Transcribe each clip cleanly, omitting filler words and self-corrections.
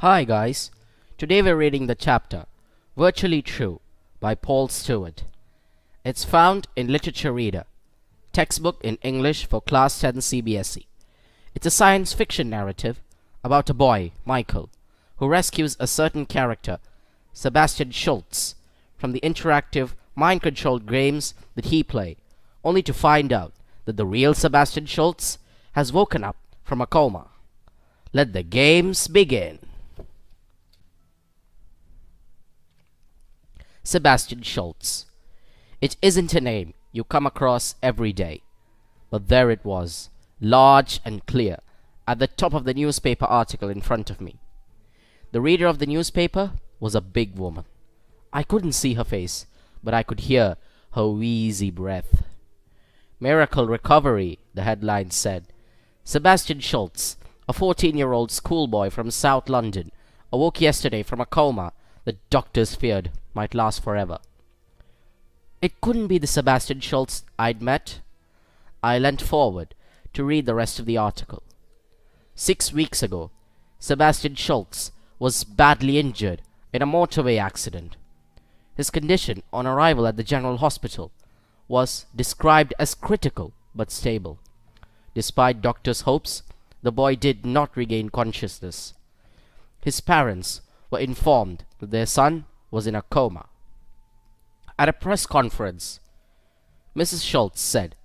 Hi guys, today we're reading the chapter Virtually True by Paul Stewart. It's found in Literature Reader, textbook in English for Class 10 CBSE. It's a science fiction narrative about a boy, Michael, who rescues a certain character, Sebastian Schultz, from the interactive, mind-controlled games that he plays, only to find out that the real Sebastian Schultz has woken up from a coma. Let the games begin. Sebastian Schultz. It isn't a name you come across every day, but there it was, large and clear, at the top of the newspaper article in front of me. The reader of the newspaper was a big woman. I couldn't see her face, but I could hear her wheezy breath. Miracle recovery, the headline said. Sebastian Schultz, a 14-year-old schoolboy from South London, awoke yesterday from a coma that doctors feared might last forever. It couldn't be the Sebastian Schultz I'd met. I leant forward to read the rest of the article. 6 weeks ago, Sebastian Schultz was badly injured in a motorway accident. His condition on arrival at the General Hospital was described as critical but stable. Despite doctors' hopes, the boy did not regain consciousness. His parents were informed that their son was in a coma. At a press conference, Mrs. Schultz said,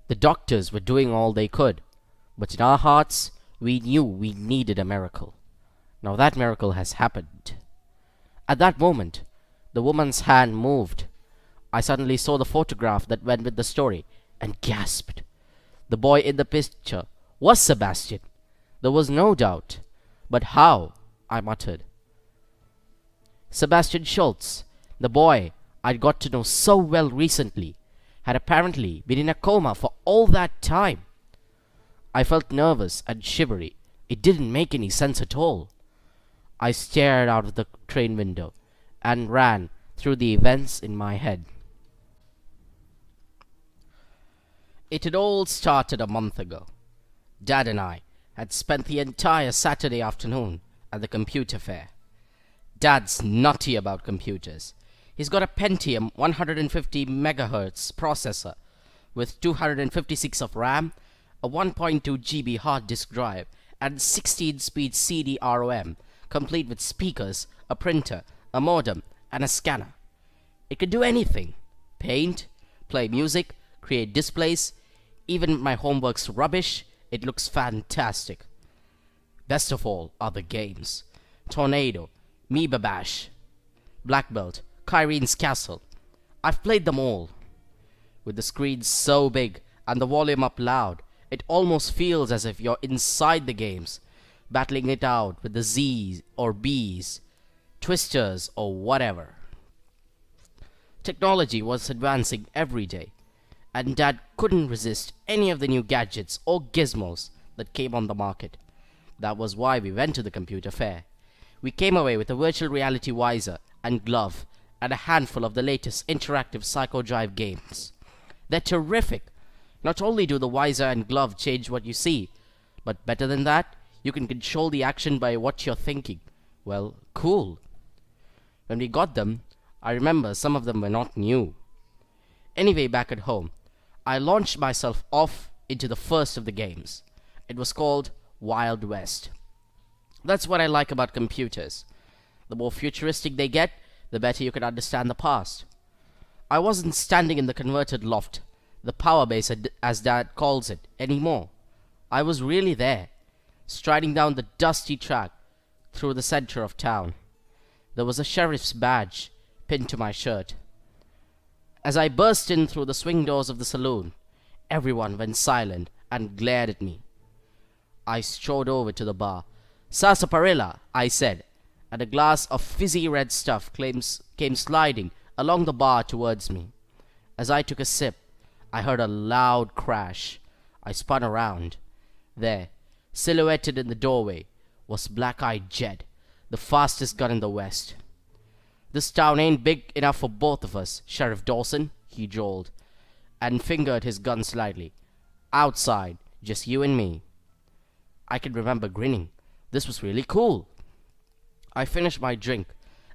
"The doctors were doing all they could, but in our hearts, we knew we needed a miracle. Now that miracle has happened." At that moment, the woman's hand moved. I suddenly saw the photograph that went with the story and gasped. The boy in the picture was Sebastian. There was no doubt. But how? I muttered. Sebastian Schultz, the boy I'd got to know so well recently, had apparently been in a coma for all that time. I felt nervous and shivery. It didn't make any sense at all. I stared out of the train window and ran through the events in my head. It had all started a month ago. Dad and I had spent the entire Saturday afternoon at the computer fair. Dad's nutty about computers. He's got a Pentium 150 megahertz processor with 256 of RAM, a 1.2 GB hard disk drive, and 16-speed CD-ROM, complete with speakers, a printer, a modem, and a scanner. It could do anything. Paint, play music, create displays. Even if my homework's rubbish, it looks fantastic. Best of all are the games. Tornado, Meeba Bash, Black Belt, Kyrene's Castle. I've played them all. With the screen so big and the volume up loud, it almost feels as if you're inside the games, battling it out with the Z's or B's, Twisters or whatever. Technology was advancing every day, and Dad couldn't resist any of the new gadgets or gizmos that came on the market. That was why we went to the computer fair. We came away with a virtual reality visor and glove and a handful of the latest interactive psychodrive games. They're terrific. Not only do the visor and glove change what you see, but better than that, you can control the action by what you're thinking. Well, cool. When we got them, I remember some of them were not new. Anyway, back at home, I launched myself off into the first of the games. It was called Wild West. That's what I like about computers. The more futuristic they get, the better you can understand the past. I wasn't standing in the converted loft, the power base as Dad calls it, anymore. I was really there, striding down the dusty track through the center of town. There was a sheriff's badge pinned to my shirt. As I burst in through the swing doors of the saloon, everyone went silent and glared at me. I strode over to the bar. "Sarsaparilla," I said, and a glass of fizzy red stuff came sliding along the bar towards me. As I took a sip, I heard a loud crash. I spun around. There, silhouetted in the doorway, was Black-Eyed Jed, the fastest gun in the West. "This town ain't big enough for both of us, Sheriff Dawson," he drawled, and fingered his gun slightly. "Outside, just you and me." I can remember grinning. This was really cool. I finished my drink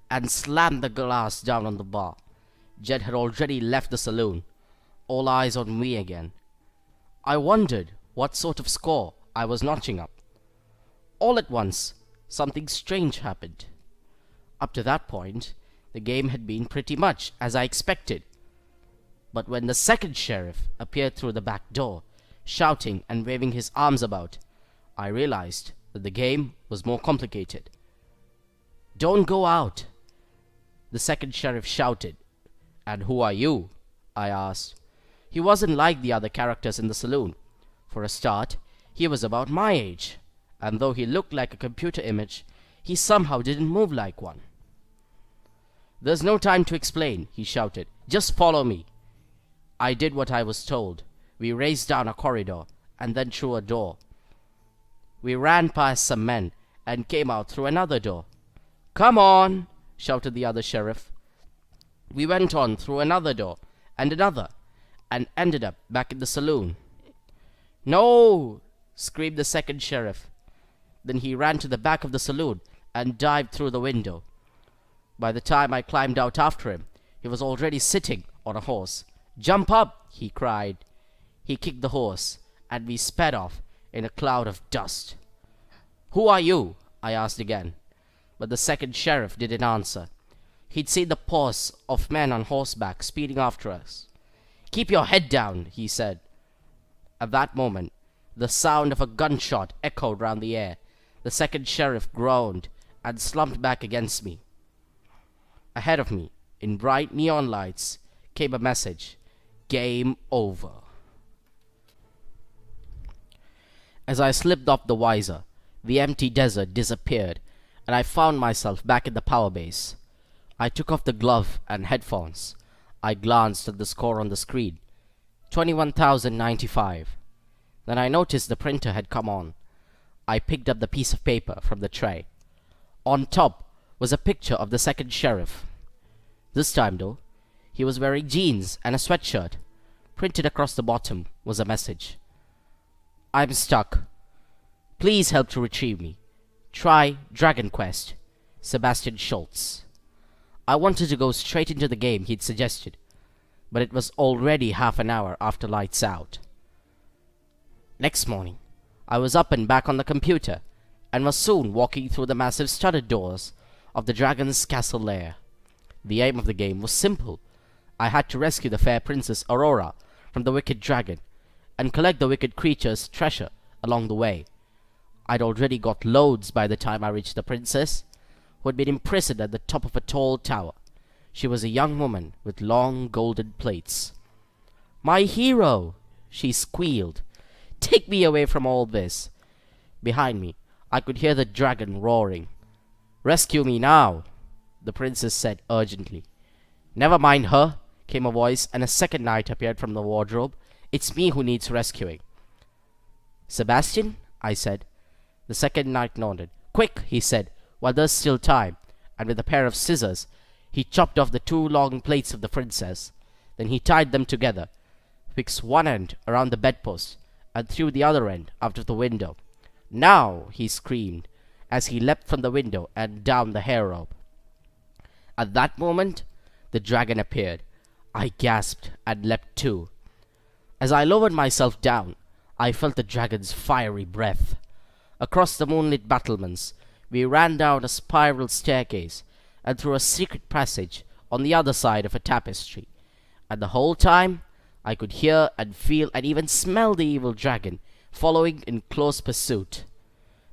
and slammed the glass down on the bar. Jed had already left the saloon, all eyes on me again. I wondered what sort of score I was notching up. All at once, something strange happened. Up to that point, the game had been pretty much as I expected. But when the second sheriff appeared through the back door, shouting and waving his arms about, I realized that the game was more complicated. "Don't go out," the second sheriff shouted. "And who are you?" I asked. He wasn't like the other characters in the saloon. For a start, he was about my age, and though he looked like a computer image, he somehow didn't move like one. "There's no time to explain," he shouted. "Just follow me." I did what I was told. We raced down a corridor, and then through a door. We ran past some men, and came out through another door. "Come on!" shouted the other sheriff. We went on through another door, and another, and ended up back in the saloon. "No!" screamed the second sheriff. Then he ran to the back of the saloon, and dived through the window. By the time I climbed out after him, he was already sitting on a horse. "Jump up!" he cried. He kicked the horse, and we sped off in a cloud of dust. "Who are you?" I asked again. But the second sheriff didn't answer. He'd seen the paws of men on horseback speeding after us. "Keep your head down," he said. At that moment, the sound of a gunshot echoed round the air. The second sheriff groaned and slumped back against me. Ahead of me, in bright neon lights, came a message: "Game over." As I slipped off the visor, the empty desert disappeared, and I found myself back in the power base. I took off the glove and headphones. I glanced at the score on the screen. 21,095. Then I noticed the printer had come on. I picked up the piece of paper from the tray. On top was a picture of the second sheriff. This time, though, he was wearing jeans and a sweatshirt. Printed across the bottom was a message: "I'm stuck. Please help to retrieve me. Try Dragon Quest. Sebastian Schultz." I wanted to go straight into the game he'd suggested, but it was already half an hour after lights out. Next morning, I was up and back on the computer, and was soon walking through the massive studded doors of the dragon's castle lair. The aim of the game was simple. I had to rescue the fair Princess Aurora from the wicked dragon, and collect the wicked creature's treasure along the way. I'd already got loads by the time I reached the princess, who had been imprisoned at the top of a tall tower. She was a young woman with long golden plates. "My hero!" she squealed. "Take me away from all this." Behind me, I could hear the dragon roaring. "Rescue me now," the princess said urgently. "Never mind her," came a voice, and a second knight appeared from the wardrobe. "It's me who needs rescuing." "Sebastian?" I said. The second knight nodded. "Quick," he said, "while there's still time," and with a pair of scissors, he chopped off the two long plates of the princess. Then he tied them together, fixed one end around the bedpost, and threw the other end out of the window. "Now!" he screamed, as he leapt from the window and down the hair rope. At that moment, the dragon appeared. I gasped and leapt too. As I lowered myself down, I felt the dragon's fiery breath. Across the moonlit battlements, we ran down a spiral staircase and through a secret passage on the other side of a tapestry. And the whole time, I could hear and feel and even smell the evil dragon following in close pursuit.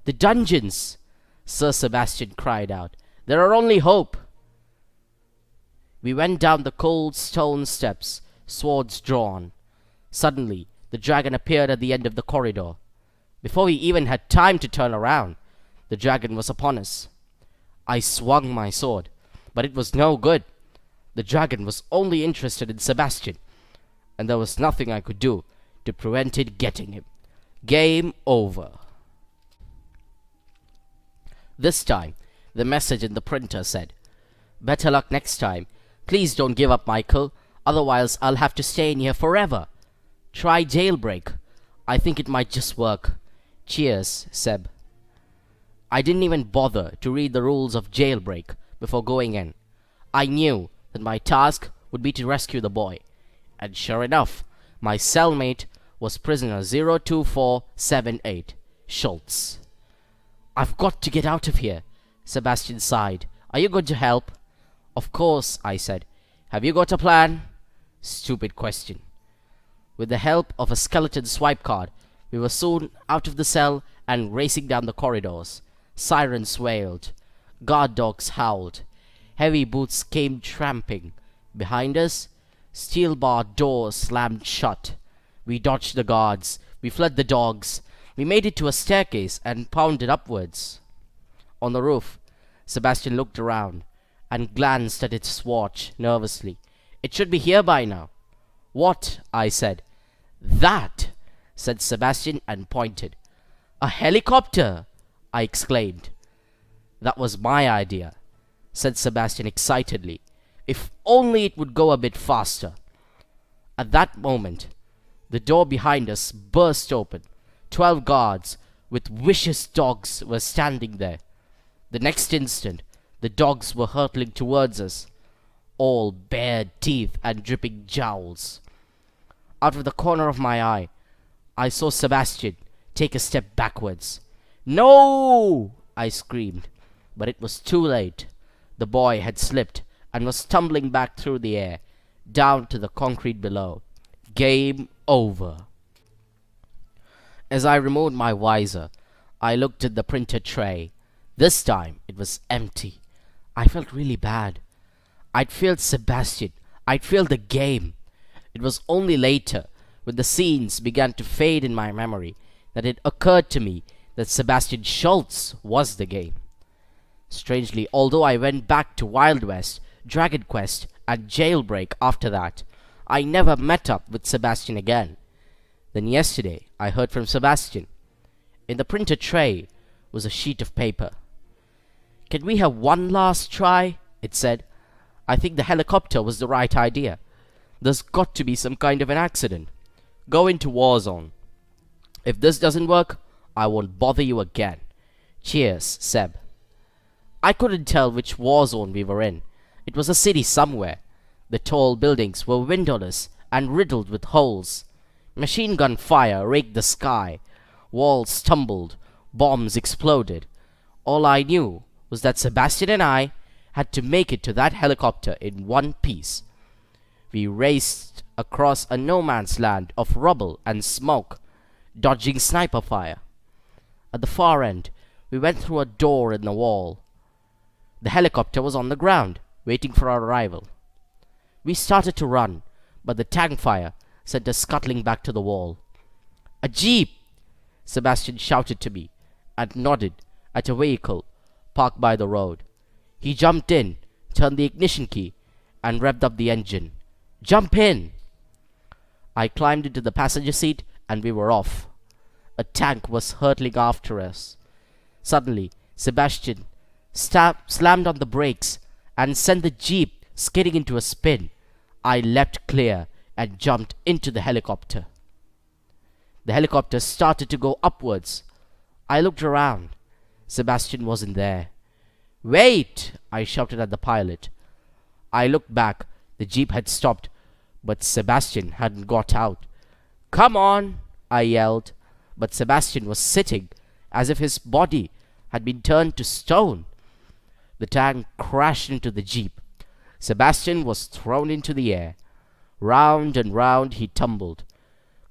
"The dungeons!" Sir Sebastian cried out. "They're our only hope!" We went down the cold stone steps, swords drawn. Suddenly, the dragon appeared at the end of the corridor. Before we even had time to turn around, the dragon was upon us. I swung my sword, but it was no good. The dragon was only interested in Sebastian, and there was nothing I could do to prevent it getting him. Game over. This time, the message in the printer said, "Better luck next time. Please don't give up, Michael. Otherwise, I'll have to stay in here forever. Try Jailbreak. I think it might just work. Cheers, Seb." I didn't even bother to read the rules of Jailbreak before going in. I knew that my task would be to rescue the boy. And sure enough, my cellmate was prisoner 02478, Schultz. "I've got to get out of here," Sebastian sighed. "Are you going to help?" "Of course," I said. "Have you got a plan?" Stupid question. With the help of a skeleton swipe card, we were soon out of the cell and racing down the corridors. Sirens wailed. Guard dogs howled. Heavy boots came tramping. Behind us, steel-barred doors slammed shut. We dodged the guards. We fled the dogs. We made it to a staircase and pounded upwards. On the roof, Sebastian looked around and glanced at its watch nervously. "It should be here by now." "What?" I said. "That," said Sebastian and pointed. "A helicopter!" I exclaimed. "That was my idea," said Sebastian excitedly. "If only it would go a bit faster." At that moment, the door behind us burst open. 12 guards with vicious dogs were standing there. The next instant, the dogs were hurtling towards us, all bared teeth and dripping jowls. Out of the corner of my eye, I saw Sebastian take a step backwards. "No!" I screamed, but it was too late. The boy had slipped and was tumbling back through the air, down to the concrete below. Game over. As I removed my visor, I looked at the printer tray. This time it was empty. I felt really bad. I'd failed Sebastian. I'd failed the game. It was only later, when the scenes began to fade in my memory, that it occurred to me that Sebastian Schultz was the game. Strangely, although I went back to Wild West, Dragon Quest, and Jailbreak after that, I never met up with Sebastian again. Then yesterday, I heard from Sebastian. In the printer tray was a sheet of paper. "Can we have one last try?" it said. "I think the helicopter was the right idea. There's got to be some kind of an accident. Go into war zone. If this doesn't work, I won't bother you again. Cheers, Seb." I couldn't tell which war zone we were in. It was a city somewhere. The tall buildings were windowless and riddled with holes. Machine gun fire raked the sky. Walls tumbled. Bombs exploded. All I knew was that Sebastian and I had to make it to that helicopter in one piece. We raced across a no-man's land of rubble and smoke, dodging sniper fire. At the far end, we went through a door in the wall. The helicopter was on the ground, waiting for our arrival. We started to run, but the tank fire sent us scuttling back to the wall. "A jeep!" Sebastian shouted to me, and nodded at a vehicle parked by the road. He jumped in, turned the ignition key, and revved up the engine. "Jump in!" I climbed into the passenger seat, and we were off. A tank was hurtling after us. Suddenly, Sebastian slammed on the brakes and sent the jeep skidding into a spin. I leapt clear and jumped into the helicopter. The helicopter started to go upwards. I looked around. Sebastian wasn't there. "Wait!" I shouted at the pilot. I looked back. The jeep had stopped, but Sebastian hadn't got out. "Come on!" I yelled, but Sebastian was sitting as if his body had been turned to stone. The tank crashed into the jeep. Sebastian was thrown into the air. Round and round he tumbled,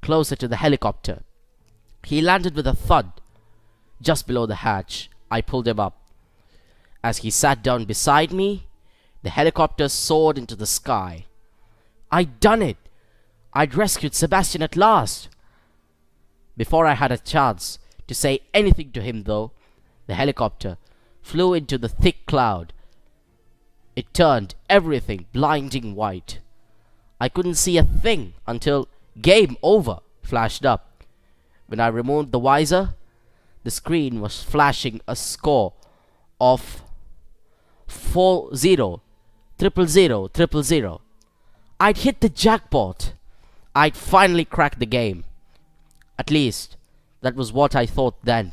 closer to the helicopter. He landed with a thud just below the hatch. I pulled him up. As he sat down beside me, the helicopter soared into the sky. I'd done it! I'd rescued Sebastian at last! Before I had a chance to say anything to him, though, the helicopter flew into the thick cloud. It turned everything blinding white. I couldn't see a thing until "Game over" flashed up. When I removed the visor, the screen was flashing a score of 40,000,000. I'd hit the jackpot. I'd finally cracked the game. At least, that was what I thought then.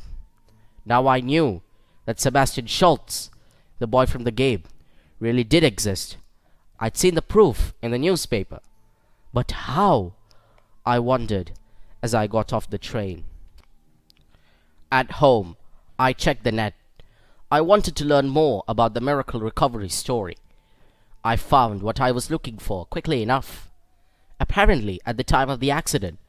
Now I knew that Sebastian Schultz, the boy from the game, really did exist. I'd seen the proof in the newspaper. But how? I wondered as I got off the train. At home, I checked the net. I wanted to learn more about the miracle recovery story. I found what I was looking for quickly enough. Apparently, at the time of the accident,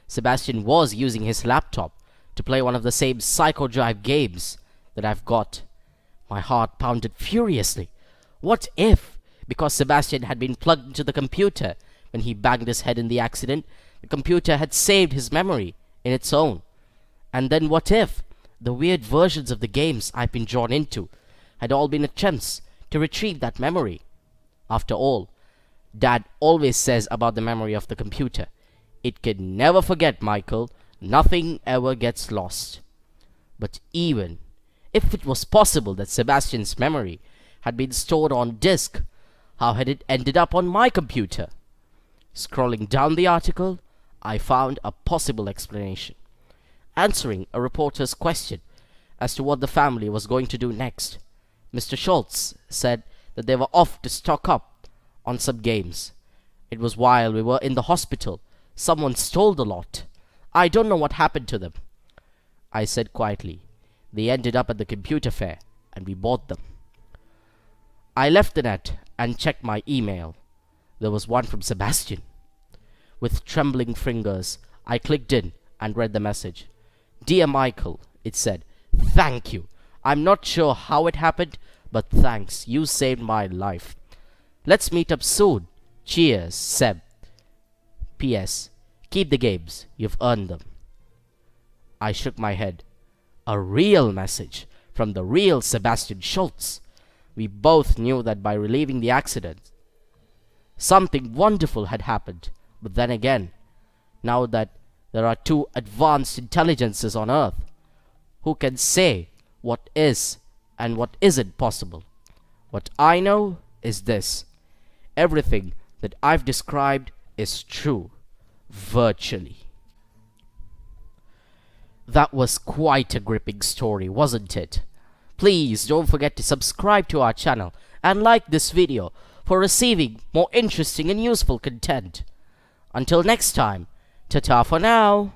Sebastian was using his laptop to play one of the same psychodrive games that I've got. My heart pounded furiously. What if, because Sebastian had been plugged into the computer when he banged his head in the accident, the computer had saved his memory in its own? And then what if the weird versions of the games I've been drawn into had all been attempts to retrieve that memory? After all, Dad always says about the memory of the computer, "It can never forget, Michael. Nothing ever gets lost." But even if it was possible that Sebastian's memory had been stored on disk, how had it ended up on my computer? Scrolling down the article, I found a possible explanation. Answering a reporter's question as to what the family was going to do next, Mr. Schultz said that they were off to stock up on some games. It was while we were in the hospital. Someone stole the lot. I don't know what happened to them. I said quietly. They ended up at the computer fair, and we bought them. I left the net and checked my email. There was one from Sebastian. With trembling fingers, I clicked in and read the message. "Dear Michael," it said, "thank you. I'm not sure how it happened, but thanks. You saved my life. Let's meet up soon. Cheers, Seb. P.S. Keep the games. You've earned them." I shook my head. A real message from the real Sebastian Schultz. We both knew that by relieving the accident, something wonderful had happened. But then again, now that there are two advanced intelligences on Earth, who can say what is and what isn't possible? What I know is this. Everything that I've described is true. Virtually. That was quite a gripping story, wasn't it? Please don't forget to subscribe to our channel and like this video for receiving more interesting and useful content. Until next time, ta-ta for now.